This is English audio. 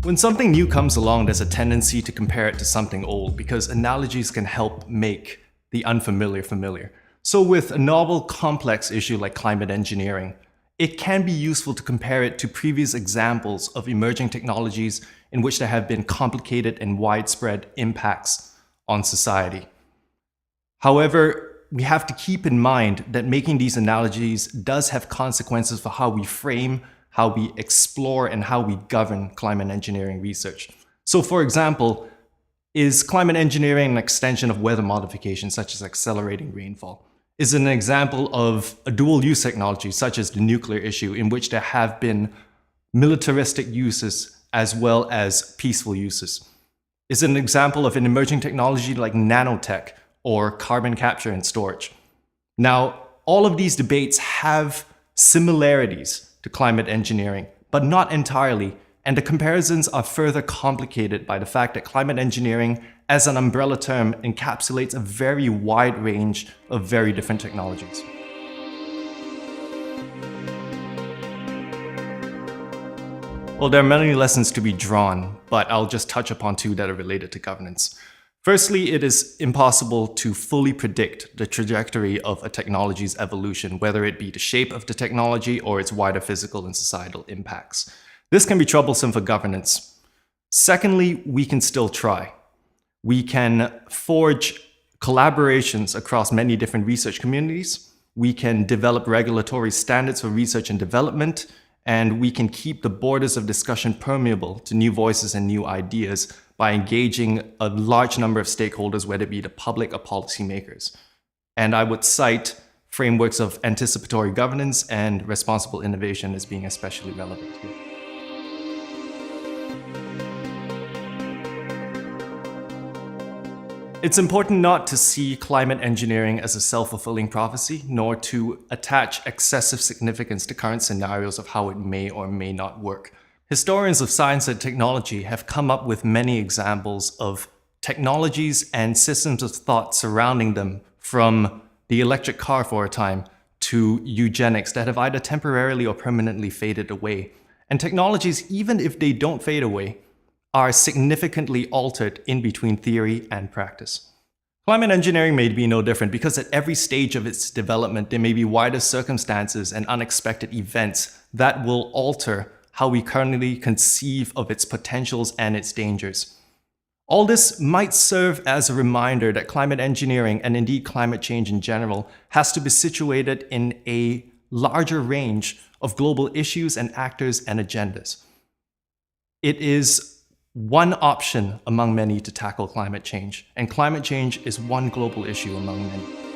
When something new comes along, there's a tendency to compare it to something old because analogies can help make the unfamiliar familiar. So with a novel, complex issue like climate engineering, it can be useful to compare it to previous examples of emerging technologies in which there have been complicated and widespread impacts on society. However, we have to keep in mind that making these analogies does have consequences for how we frame, how we explore, and how we govern climate engineering research. So for example, is climate engineering an extension of weather modification, such as accelerating rainfall? Is it an example of a dual-use technology, such as the nuclear issue, in which there have been militaristic uses as well as peaceful uses? Is it an example of an emerging technology like nanotech or carbon capture and storage? Now, all of these debates have similarities to climate engineering, but not entirely, and the comparisons are further complicated by the fact that climate engineering, as an umbrella term, encapsulates a very wide range of very different technologies. Well, there are many lessons to be drawn, but I'll just touch upon two that are related to governance. Firstly, it is impossible to fully predict the trajectory of a technology's evolution, whether it be the shape of the technology or its wider physical and societal impacts. This can be troublesome for governance. Secondly, we can still try. We can forge collaborations across many different research communities. We can develop regulatory standards for research and development, and we can keep the borders of discussion permeable to new voices and new ideas by engaging a large number of stakeholders, whether it be the public or policymakers. And I would cite frameworks of anticipatory governance and responsible innovation as being especially relevant here. It's important not to see climate engineering as a self-fulfilling prophecy, nor to attach excessive significance to current scenarios of how it may or may not work. Historians of science and technology have come up with many examples of technologies and systems of thought surrounding them, from the electric car for a time to eugenics, that have either temporarily or permanently faded away. And technologies, even if they don't fade away, are significantly altered in between theory and practice. Climate engineering may be no different because at every stage of its development, there may be wider circumstances and unexpected events that will alter how we currently conceive of its potentials and its dangers. All this might serve as a reminder that climate engineering, and indeed climate change in general, has to be situated in a larger range of global issues and actors and agendas. It is one option among many to tackle climate change, and climate change is one global issue among many.